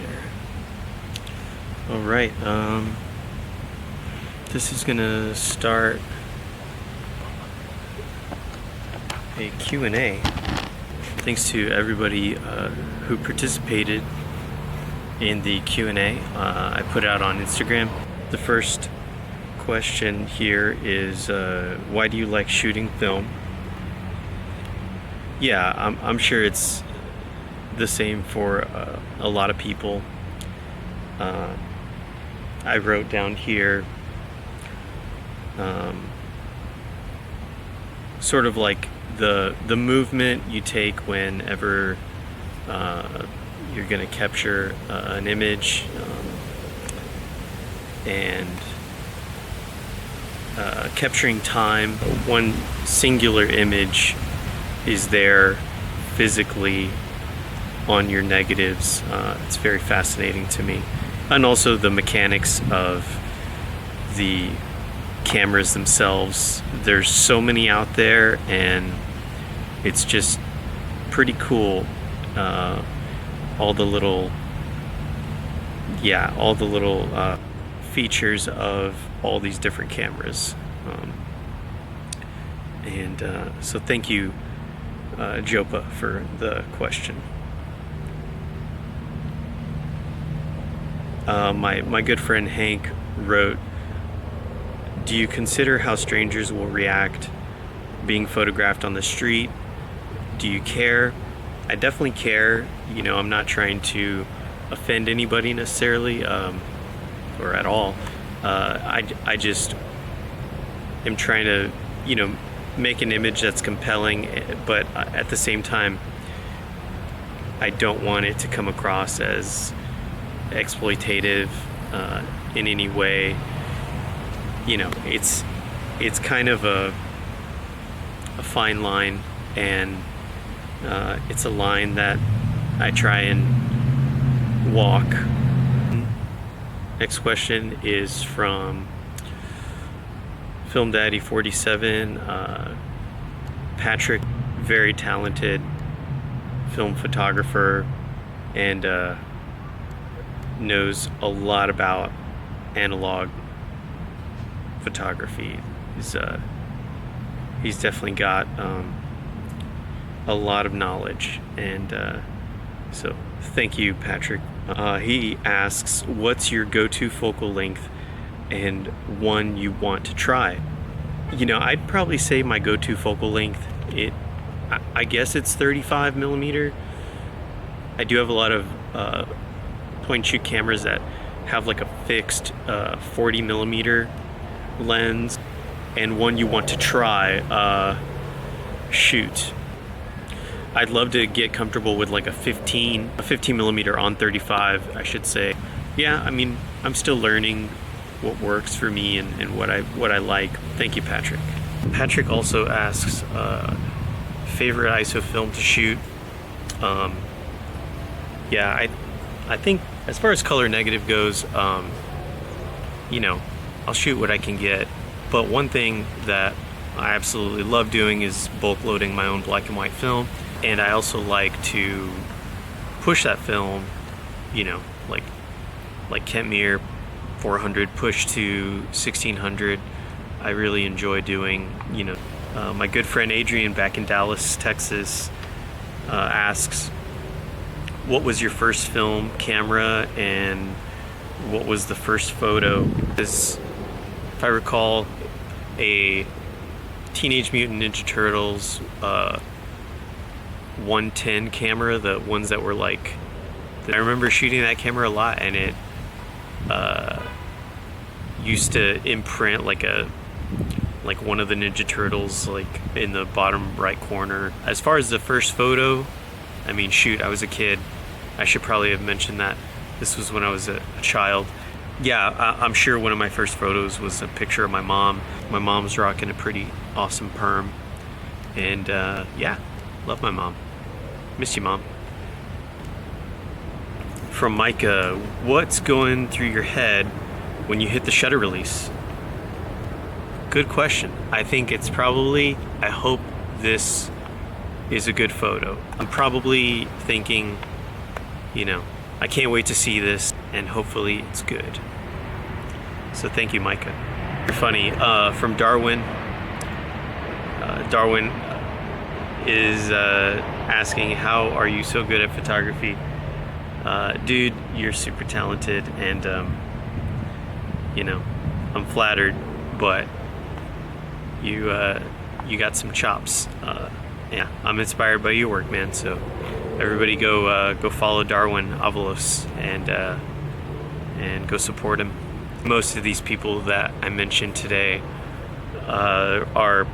there. All right, this is gonna start a Q&A. Thanks to everybody who participated in the Q&A I put out on Instagram. The first question here is, why do you like shooting film? Yeah, I'm sure it's the same for a lot of people. I wrote down here sort of like the movement you take whenever you're going to capture an image, and capturing time. One singular image is there physically on your negatives. It's very fascinating to me. And also the mechanics of the cameras themselves. There's so many out there, and it's just pretty cool. All the little features of all these different cameras. So thank you, Jopa, for the question. My good friend Hank wrote, do you consider how strangers will react being photographed on the street? Do you care? I definitely care. You know, I'm not trying to offend anybody necessarily, or at all. I just am trying to, make an image that's compelling, but at the same time, I don't want it to come across as exploitative in any way. It's kind of a fine line, and it's a line that I try and walk. Next question is from Film Daddy 47. Patrick, very talented film photographer, and knows a lot about analog photography. He's definitely got a lot of knowledge, and so thank you, Patrick. He asks, what's your go-to focal length and one you want to try? I'd probably say my go-to focal length, I guess it's 35 millimeter. I do have a lot of point shoot cameras that have like a fixed 40 millimeter lens, and one you want to try, shoot. I'd love to get comfortable with like a 15 millimeter on 35, I should say. Yeah, I mean, I'm still learning what works for me and what I like. Thank you, Patrick. Patrick also asks, favorite ISO film to shoot. Yeah, I think as far as color negative goes, I'll shoot what I can get. But one thing that I absolutely love doing is bulk loading my own black and white film. And I also like to push that film, like Kent Mir 400 push to 1600. I really enjoy doing. My good friend Adrian back in Dallas, Texas, asks, what was your first film camera and what was the first photo? If I recall, a Teenage Mutant Ninja Turtles 110 camera, the ones that were like, I remember shooting that camera a lot, and it used to imprint like one of the Ninja Turtles like in the bottom right corner. As far as the first photo, I mean, shoot, I was a kid. I should probably have mentioned that. This was when I was a child. Yeah, I'm sure one of my first photos was a picture of my mom. My mom's rocking a pretty awesome perm. And yeah, love my mom. Miss you, Mom. From Micah, what's going through your head when you hit the shutter release? Good question. I think it's probably, I hope this is a good photo. I'm probably thinking, I can't wait to see this, and hopefully it's good. So thank you, Micah. You're funny. From Darwin. Darwin is asking, how are you so good at photography? Dude, you're super talented, and I'm flattered, but you got some chops. Yeah, I'm inspired by your work, man. So everybody go follow Darwin Avalos and go support him. Most of these people that I mentioned today are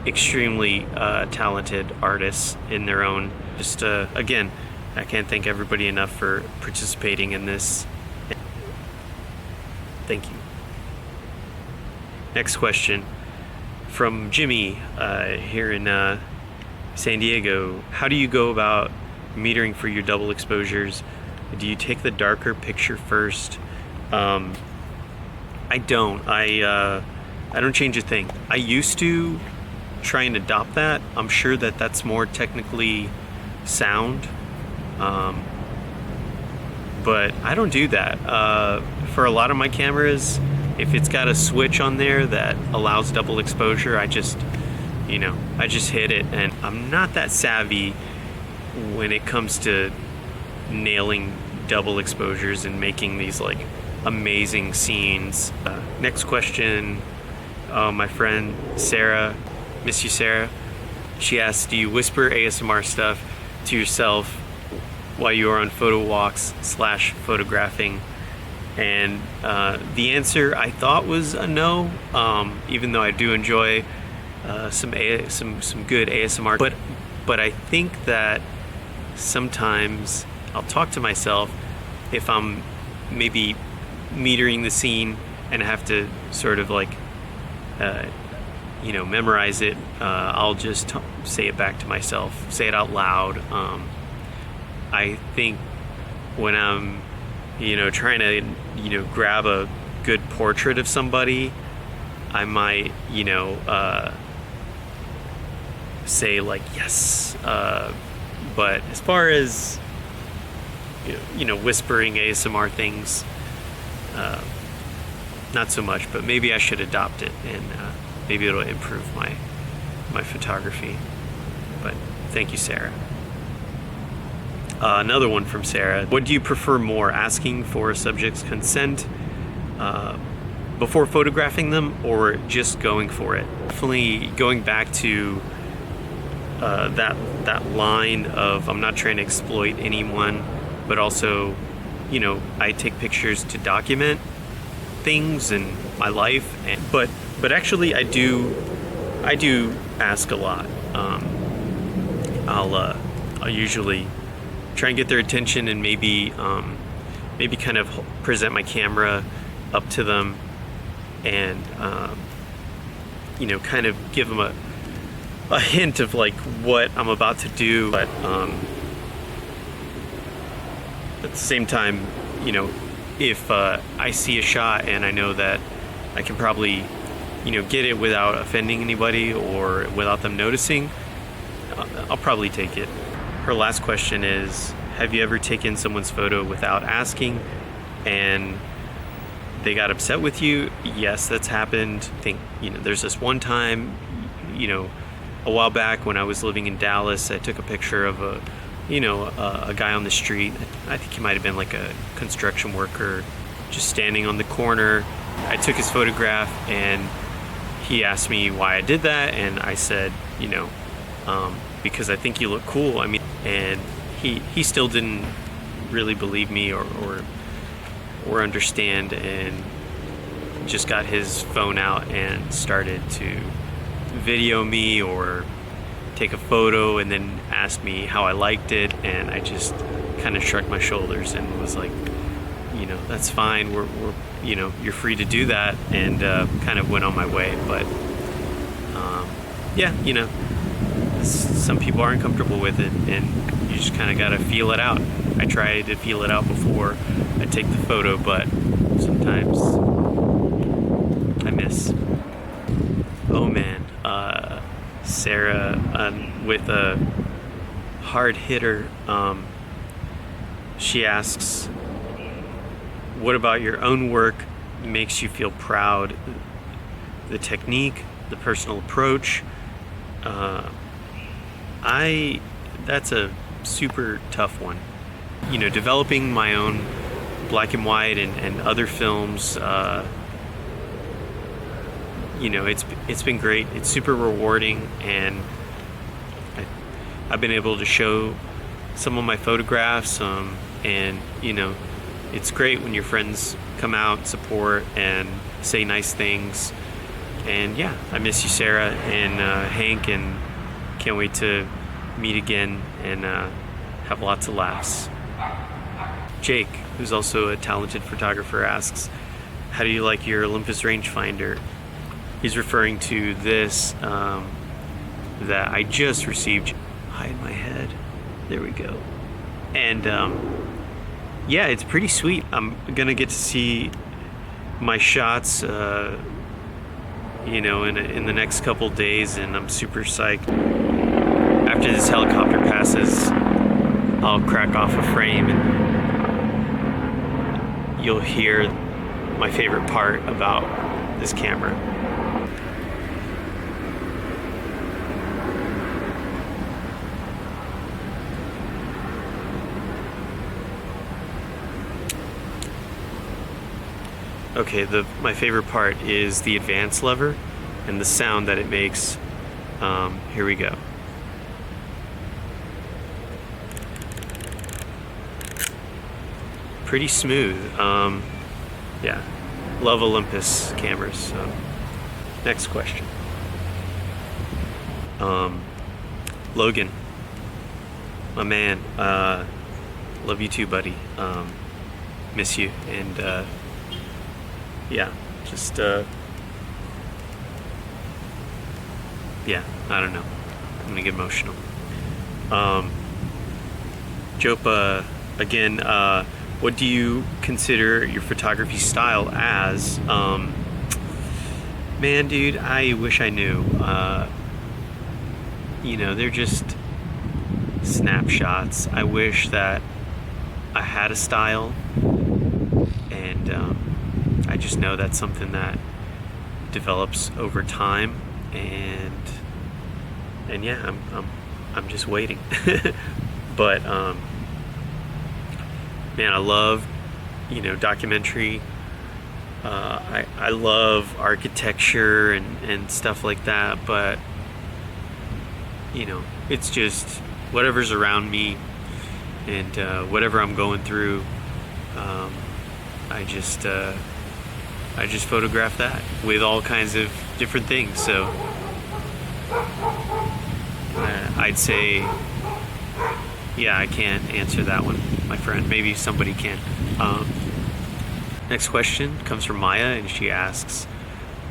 extremely talented artists in their own. Just again, I can't thank everybody enough for participating in this. Thank you. Next question from Jimmy here in San Diego. How do you go about metering for your double exposures? Do you take the darker picture first? I don't. I don't change a thing. I used to try and adopt that. I'm sure that that's more technically sound, but I don't do that. For a lot of my cameras, if it's got a switch on there that allows double exposure, I just hit it, and I'm not that savvy when it comes to nailing double exposures and making these like amazing scenes. Next question, my friend Sarah, miss you Sarah, she asked, do you whisper ASMR stuff to yourself while you are on photo walks / photographing? And the answer I thought was a no, even though I do enjoy some good ASMR, but I think that sometimes I'll talk to myself if I'm maybe metering the scene and I have to sort of like memorize it. I'll just say it back to myself, say it out loud. I think when I'm trying to grab a good portrait of somebody, I might say like yes, but as far as whispering ASMR things, not so much. But maybe I should adopt it, and maybe it'll improve my photography. But thank you, Sarah. Another one from Sarah. What do you prefer more, asking for a subject's consent before photographing them, or just going for it? Definitely going back to that line of, I'm not trying to exploit anyone, but also, I take pictures to document things in my life. But actually, I do ask a lot. I'll usually try and get their attention, and maybe kind of present my camera up to them, and kind of give them a hint of like what I'm about to do. But at the same time, if I see a shot and I know that I can probably get it without offending anybody or without them noticing, I'll probably take it. Her last question is, have you ever taken someone's photo without asking and they got upset with you? Yes, that's happened. I think, there's this one time, a while back when I was living in Dallas, I took a picture of a guy on the street. I think he might have been like a construction worker just standing on the corner. I took his photograph, and he asked me why I did that, and I said, because I think you look cool. I mean, and he still didn't really believe me or understand, and just got his phone out and started to video me or take a photo, and then asked me how I liked it, and I just kind of shrugged my shoulders and was like, that's fine. We're you're free to do that, and kind of went on my way. But yeah, some people aren't comfortable with it, and you just kind of got to feel it out. I try to feel it out before I take the photo, but sometimes I miss. Oh man, Sarah with a hard hitter. She asks, what about your own work makes you feel proud? The technique, the personal approach. That's a super tough one. You know, developing my own black and white and other films, you know, it's been great. It's super rewarding, and I've been able to show some of my photographs, and you know, it's great when your friends come out, support, and say nice things. And yeah, I miss you, Sarah and Hank, and can't wait to meet again and have lots of laughs. Jake, who's also a talented photographer, asks, how do you like your Olympus rangefinder? He's referring to this that I just received. Hide my head. There we go. And yeah, it's pretty sweet. I'm gonna get to see my shots, you know, in the next couple days, and I'm super psyched. After this helicopter passes, I'll crack off a frame, and you'll hear my favorite part about this camera. Okay, my favorite part is the advance lever and the sound that it makes. Here we go. Pretty smooth. Yeah, love Olympus cameras. So. Next question. Logan, my man, love you too, buddy. Miss you, and yeah, just yeah, I don't know. I'm gonna get emotional. Jopa, again, what do you consider your photography style as? Man, dude, I wish I knew. You know, they're just snapshots. I wish that I had a style, and I just know that's something that develops over time, and yeah, I'm just waiting. But man, I love, you know, documentary. I love architecture and stuff like that, but you know, it's just whatever's around me, and whatever I'm going through. I just photograph that with all kinds of different things. So I'd say, yeah, I can't answer that one, my friend. Maybe somebody can. Next question comes from Maya, and she asks,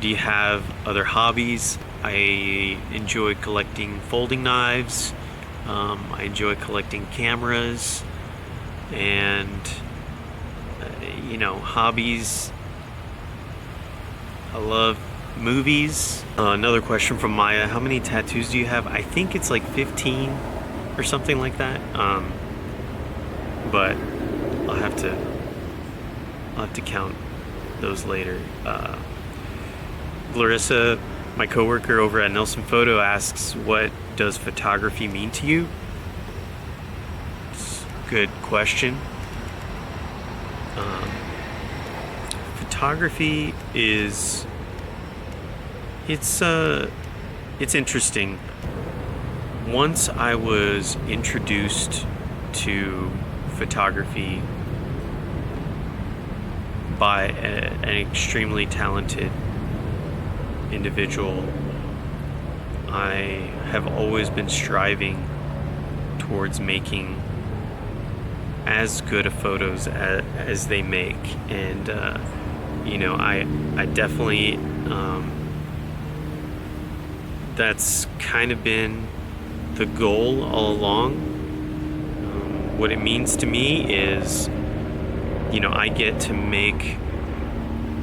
do you have other hobbies? I enjoy collecting folding knives. I enjoy collecting cameras, and you know, hobbies. I love movies. Another question from Maya, how many tattoos do you have? I think it's like 15 or something like that. But I'll have to count those later. Larissa, my coworker over at Nelson Photo, asks, what does photography mean to you? It's a good question. Photography is, it's interesting. Once I was introduced to photography by an extremely talented individual, I have always been striving towards making as good of photos as they make, and you know, I definitely that's kind of been the goal all along. What it means to me is, you know, I get to make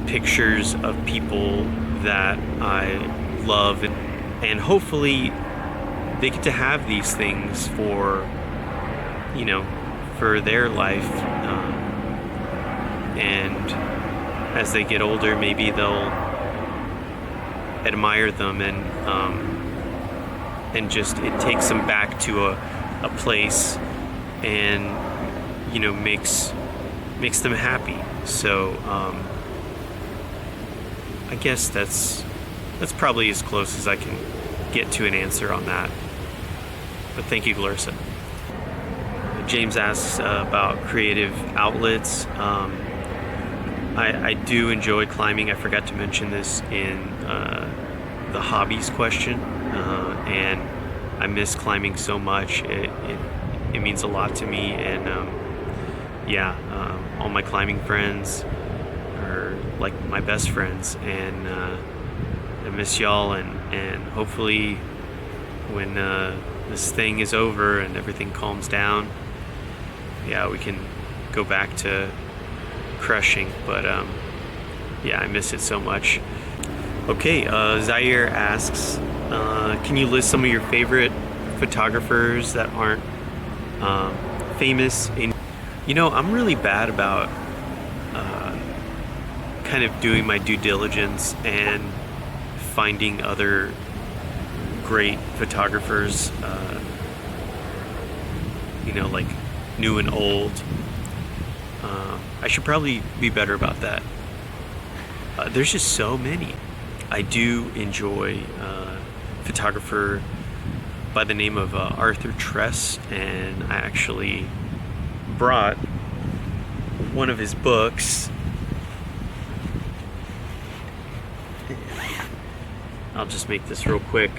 pictures of people that I love, and hopefully they get to have these things for, you know, for their life, and as they get older, maybe they'll admire them, and just it takes them back to a place, and makes them happy. So I guess that's probably as close as I can get to an answer on that. But thank you, Clarissa. James asks about creative outlets. I do enjoy climbing. I forgot to mention this in the hobbies question, and I miss climbing so much. It means a lot to me, and all my climbing friends are like my best friends, and I miss y'all, and hopefully when this thing is over and everything calms down, we can go back to crushing. But I miss it so much. Okay, Zaire asks, can you list some of your favorite photographers that aren't famous? I'm really bad about kind of doing my due diligence and finding other great photographers, like new and old. I should probably be better about that. There's just so many. I do enjoy a photographer by the name of Arthur Tress, and I actually brought one of his books. I'll just make this real quick.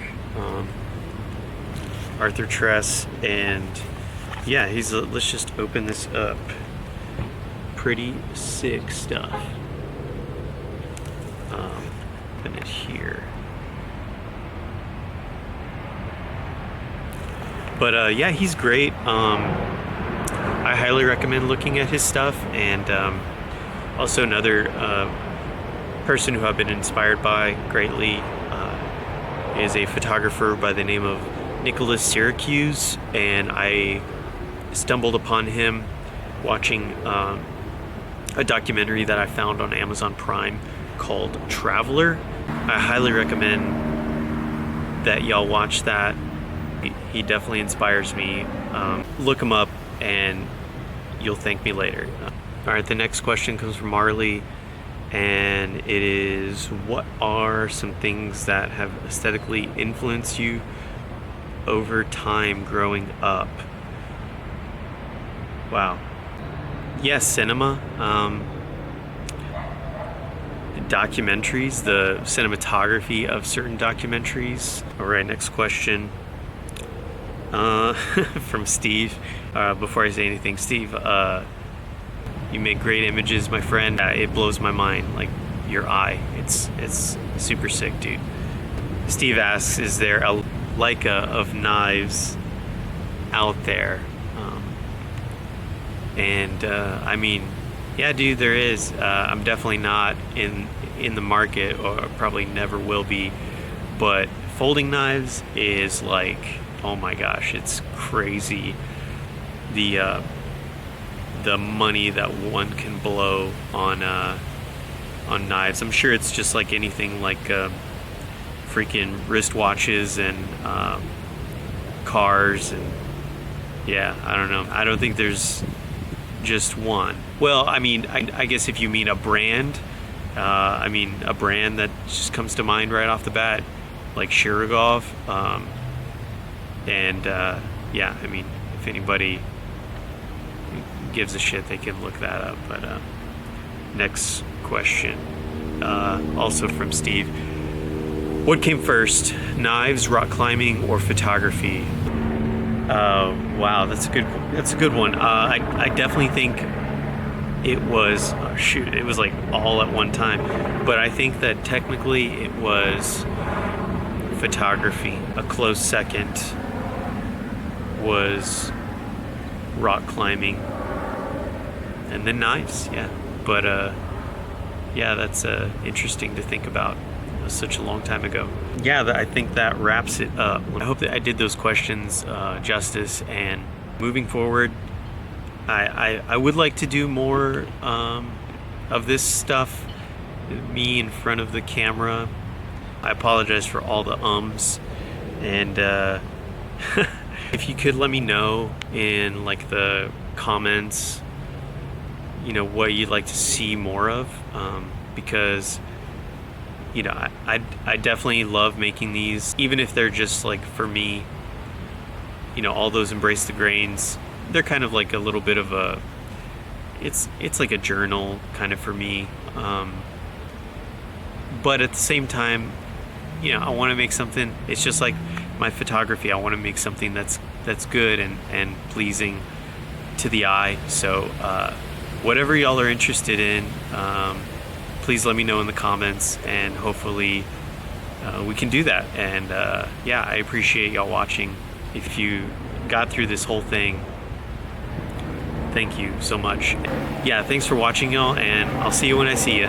Arthur Tress, and let's just open this up. Pretty sick stuff. Open it here. But he's great. I highly recommend looking at his stuff, and also another person who I've been inspired by greatly is a photographer by the name of Nicholas Syracuse, and I stumbled upon him watching a documentary that I found on Amazon Prime called Traveler. I highly recommend that y'all watch that. He definitely inspires me. Look him up and you'll thank me later. All right, the next question comes from Marley, and it is, what are some things that have aesthetically influenced you over time growing up? Wow. Yes, cinema, documentaries, the cinematography of certain documentaries. All right, next question from Steve. Before I say anything, Steve, you make great images, my friend. It blows my mind, like your eye. It's super sick, dude. Steve asks, is there a Leica of knives out there? I mean, yeah, dude, there is. I'm definitely not in the market, or probably never will be. But folding knives is like, oh my gosh, it's crazy. The money that one can blow on knives. I'm sure it's just like anything, like freaking wristwatches and cars, and I don't know. I don't think there's just one. Well, I mean, I guess if you mean a brand, a brand that just comes to mind right off the bat, like Shirogov, I mean, if anybody gives a shit, they can look that up. But next question, also from Steve. What came first, knives, rock climbing, or photography? Wow, that's a good one. I definitely think it was, it was like all at one time. But I think that technically it was photography. A close second was rock climbing, and then knives. But that's interesting to think about. It was such a long time ago. I think that wraps it up. I hope that I did those questions justice, and moving forward, I would like to do more of this stuff, me in front of the camera. I apologize for all the ums, and if you could let me know in like the comments, you know, what you'd like to see more of, because you know, I definitely love making these, even if they're just like for me. You know, all those Embrace the Grains, they're kind of like a little bit of a, it's like a journal kind of for me, but at the same time, you know, I want to make something. It's just like my photography. I want to make something that's good and pleasing to the eye. So whatever y'all are interested in, please let me know in the comments, and hopefully we can do that. And yeah, I appreciate y'all watching. If you got through this whole thing, thank you so much. Yeah, thanks for watching, y'all, and I'll see you when I see you.